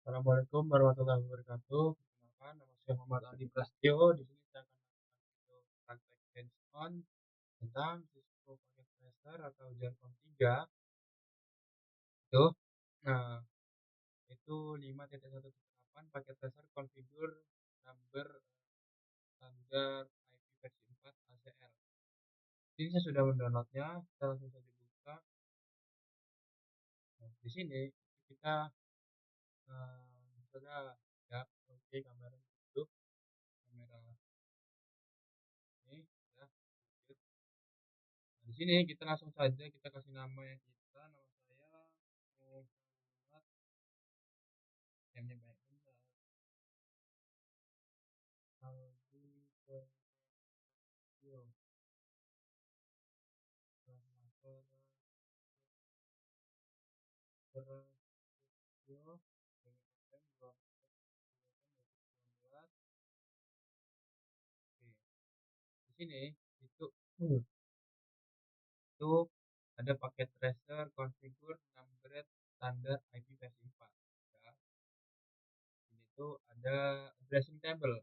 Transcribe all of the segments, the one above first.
Assalamualaikum warahmatullahi wabarakatuh. Perkenalkan, nama saya Muhammad Adi Prasetyo. Di sini saya akan melakukan video praktek hands-on tentang Cisco Packet Tracer atau Jargon 3. Itu, nah, itu 5.1.8 Packet Tracer Configure Number Standard IP versi 4 ACL. Ini saya sudah mendownloadnya. Kita langsung saja buka. Nah, di sini kita sudah ya, oke, kamera hidup, kamera ini ya. Nah, di sini kita langsung saja kita kasih nama yang kita, nama saya Muhammad, M-nya banyak benar, Aldi Prasetyo, Prasetyo, Prasetyo, dengan dua 2019. Oke, di sini itu itu ada paket tracer configure numbered standar IP versi 4 ya. Ini tuh ada addressing table.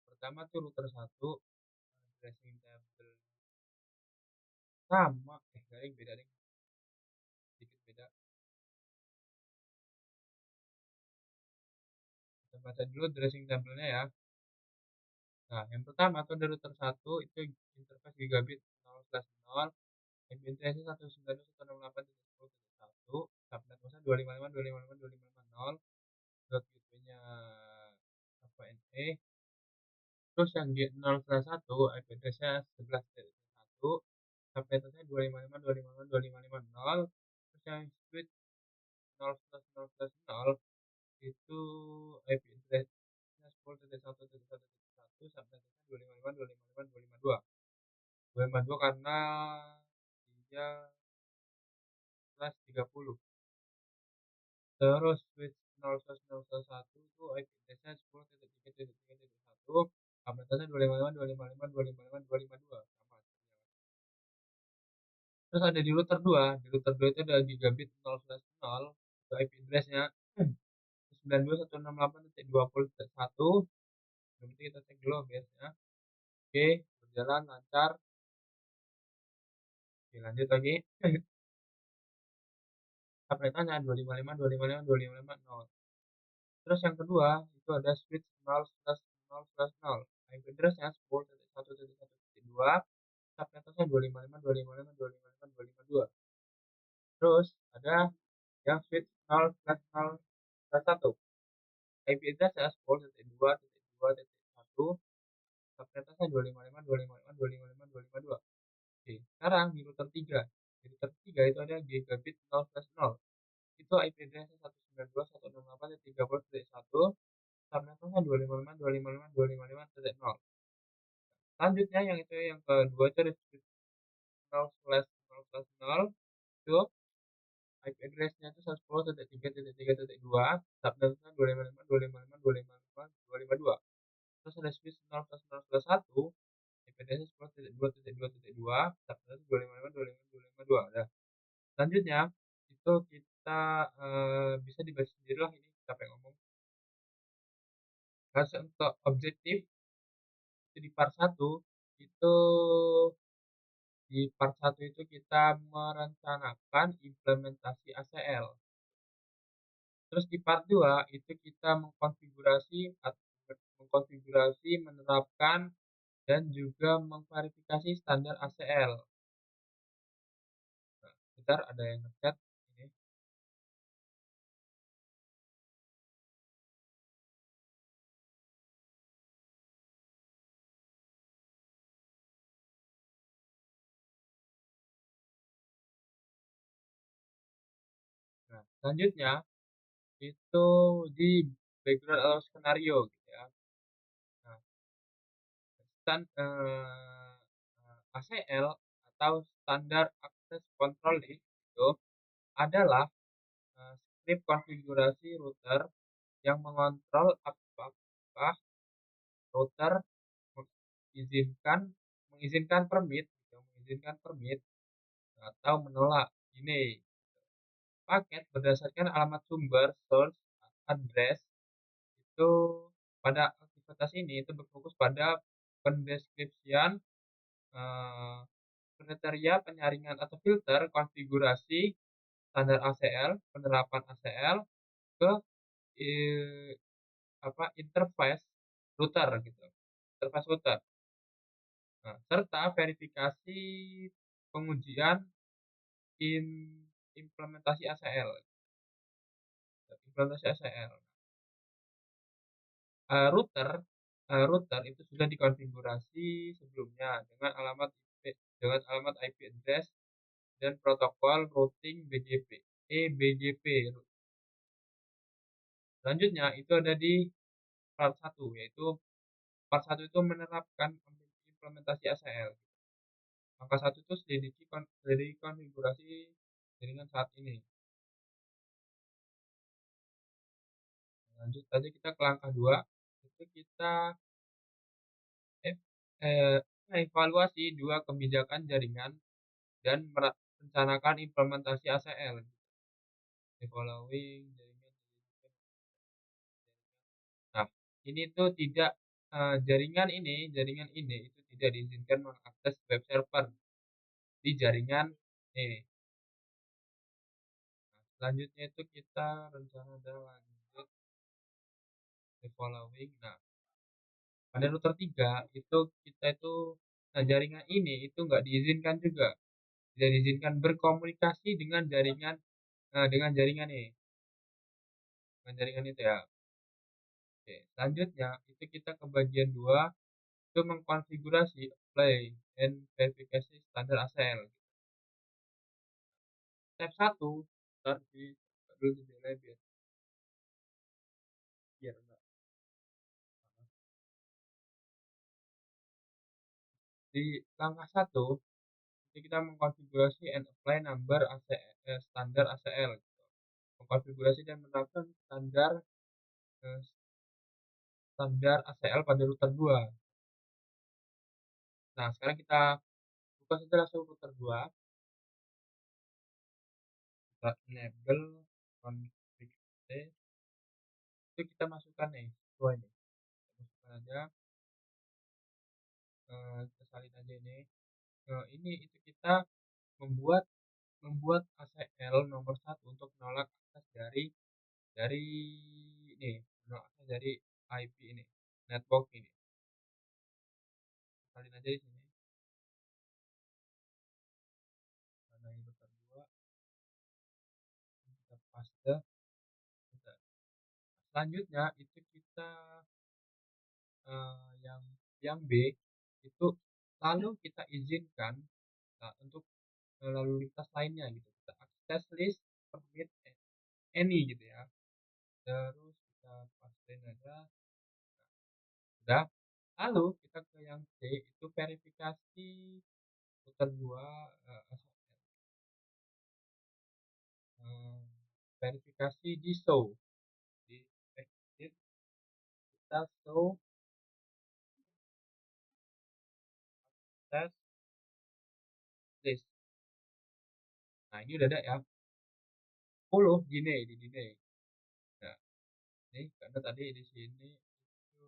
Pertama tuh router 1, addressing table sama garing beda deh, sedikit beda. Kita baca dulu addressing table-nya ya. Nah, yang pertama tuh dari router 1 itu interface gigabit 0/0, IP address 192.168.10.1, subnet host 255.255.255.0, gateway-nya VNE. Terus yang di 0/1 IP address-nya 11.1, subnet host 255.255.255.0. Terus yang switch 0/0/0 itu IP address-nya 10.1.1.1, subnet host 255.255.255.2. 252 karena dia plus 30. Terus switch 0/0/1 itu IP address-nya 10.3.3.1, update-nya 255.255.255.252 sama. Terus ada di router 2, di router 2 itu ada gigabit 0/0, itu IP address-nya 92.168.20.1. Nanti kita cek dulu biasanya. Oke, berjalan lancar. Oke, lanjut lagi. Update-nya 255.255.255.0. Terus yang kedua itu ada switch 0/0/0, IP address-nya 10.1.1.2, subnet-nya 255.255.255.252. Terus ada yang switch 0/0/1, IP address-nya 10.2.2.1, subnet-nya 255.255.255.252. Oke, sekarang di router 3. Di router 3 itu ada gigabit 0/0. Itu IP address-nya 192.168.30.1, subnet-nya 255.255.255.0. Selanjutnya yang itu yang kedua itu ada 0/0/0, itu IP address-nya itu 110.3.3.2, subnet-nya 255.255.255.252. Terus ada switch 0/0/1, IP address-nya 10.2.2.2, subnet-nya 255.255.252. Nah, selanjutnya itu kita bisa dibaca sendiri lah ini siapa yang ngomong. Nah, untuk objektif itu di part 1 itu itu kita merencanakan implementasi ACL. Terus di part 2 itu kita mengkonfigurasi, menerapkan dan juga memverifikasi standar ACL. Nah, bentar ada yang ngechat ini. Nah, selanjutnya itu di background atau skenario gitu ya. Nah, ACL atau Standard Access Control List itu adalah script konfigurasi router yang mengontrol apakah router mengizinkan permit atau menolak ini paket berdasarkan alamat sumber source address itu pada aktivitas ini itu berfokus pada pendeskripsian eh, kriteria penyaringan atau filter konfigurasi standar ACL, penerapan ACL ke eh, interface router gitu. Interface router. Nah, serta verifikasi pengujian implementasi ACL. Implementasi ACL. Router itu sudah dikonfigurasi sebelumnya dengan alamat IP address dan protokol routing BGP. BGP. Selanjutnya itu ada di part 1, yaitu part 1 itu menerapkan implementasi ACL. Langkah 1 itu selidiki konfigurasi jaringan saat ini. Lanjut saja kita ke langkah 2, itu kita eh, evaluasi dua kebijakan jaringan dan merencanakan implementasi ACL. Following jaringan. Nah, ini tuh tidak jaringan ini itu tidak diizinkan mengakses web server di jaringan ini. Nah, selanjutnya itu kita rencana dan lanjut following. Nah, pada router 3 itu kita itu jaringan ini itu nggak diizinkan juga. Tidak diizinkan berkomunikasi dengan jaringan ini. Dengan jaringan itu ya. Oke, selanjutnya itu kita ke bagian 2 itu mengkonfigurasi apply and verifikasi standar ACL. Step 1 start di dulu jendela biar enggak. Di langkah 1 itu kita mengkonfigurasi and apply number standar ACL. Mengkonfigurasi dan menerapkan eh, standar ACL pada router 2. Nah, sekarang kita buka saja langsung router 2. Kita enable config itu kita masukkan nih dua ini. Kita masukkan aja, kita salin aja ini. Ini itu kita membuat membuat ACL nomor 1 untuk menolak akses dari ini, menolak akses dari IP ini, network ini. Salin aja di sini. Karena ini router 2, kita paste. Selanjutnya itu kita yang B itu lalu kita izinkan untuk lalu lintas lainnya gitu. Kita akses list permit any gitu ya. Terus kita pastiin aja. Udah. Lalu kita ke yang C itu verifikasi router 2 verifikasi di show di exit kita show test list. Nah, ini udah ada ya. 10 di delay. Nah, ini karena tadi di sini itu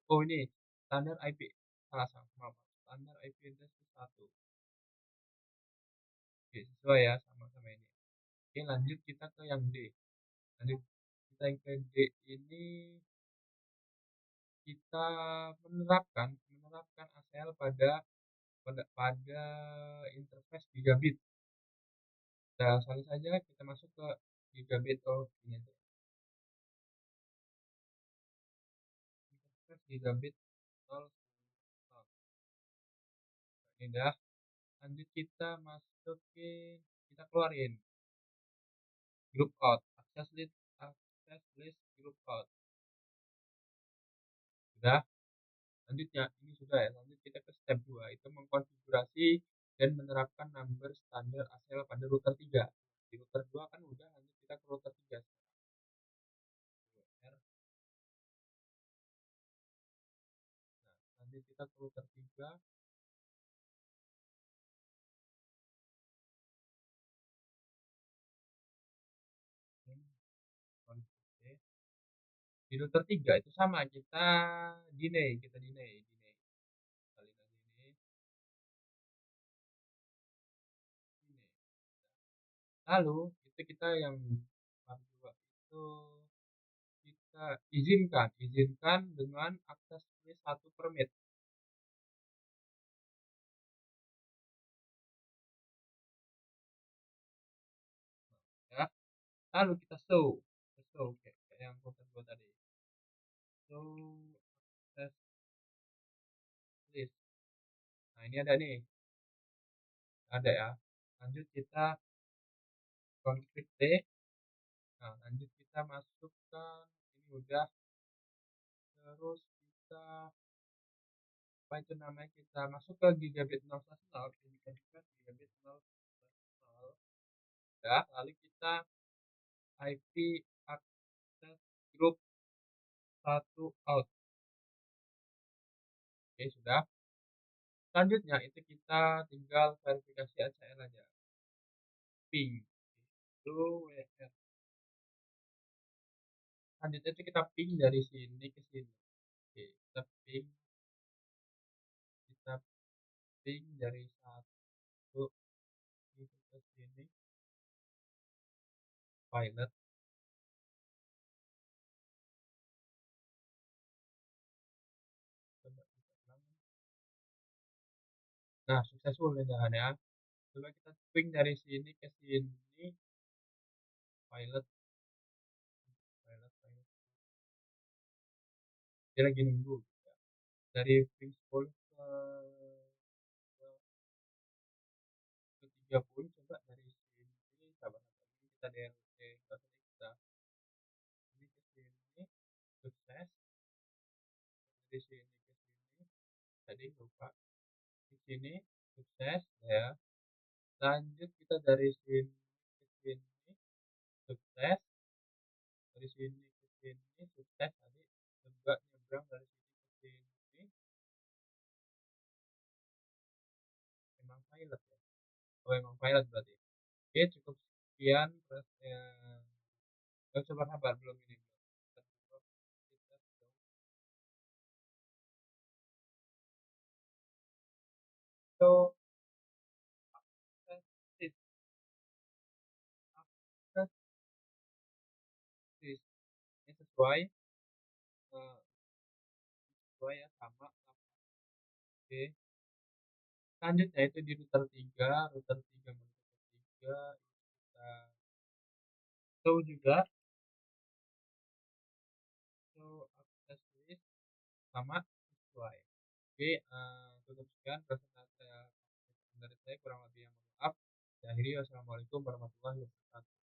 oh ini standar IP salah sama standar IP address 1. Oke, sesuai ya sama ini. Oke, lanjut kita ke yang D. Lanjut kita yang ke D ini kita menerapkan ACL pada interface gigabit. Nah, langsung saja kita masuk ke gigabit ini interface gigabit 0. Ini dah. Lanjut kita masukin, kita keluarin group out, access list group out. Sudah. Selanjutnya ini sudah ya. Lanjut kita ke step 2 itu mengkonfigurasi dan menerapkan number standar ACL pada router 3. Di router 2 kan udah, lanjut kita ke router 3. Nah, lanjut kita ke router 3. Di router 3 itu sama, kita delay. Kali lagi ini, delay. Lalu, itu kita yang part 2 itu kita izinkan dengan akses list 1 permit ya. Lalu kita show kayak yang router 2 tadi. Show access list. Nah, ini ada nih, ada ya. Lanjut kita config D. Nah, lanjut kita masukkan ini udah, terus kita apa itu namanya, kita masuk ke gigabit 0/0, gigabit 0/0 ya. Lalu kita IP access group 1 out. Oke, sudah. Selanjutnya itu kita tinggal verifikasi ACL aja. Ping itu WR. Selanjutnya itu kita ping dari sini ke sini. Oke, kita ping dari 1 itu ke sini, pilot. Coba kita ulang. Nah, successful mudah ya. Coba kita ping dari sini ke sini, pilot, pilot. Dia lagi nunggu. Dari ping 10 ke 30, coba dari sini, sabar lagi kita DLT, kita ini ke sini, sukses. Dari sini ke sini, tadi lupa. Di sini, sukses ya. Lanjut kita dari sini ke sini, sukses. Dari sini ke sini, sukses tadi. Coba nyebrang dari sini ke sini, emang pilot ya. Oh, emang pilot berarti. Oke, cukup sekian. Coba sabar, belum ini. So, akses akses ini sesuai, eh, sesuai ya, sama. Oke. Selanjutnya itu di router 3, router 3 kita show juga, show access list sama sesuai. Oke, cukup sekian presentasi saya dari saya, kurang lebih yang mohon maaf. Saya akhiri, wassalamualaikum warahmatullahi wabarakatuh.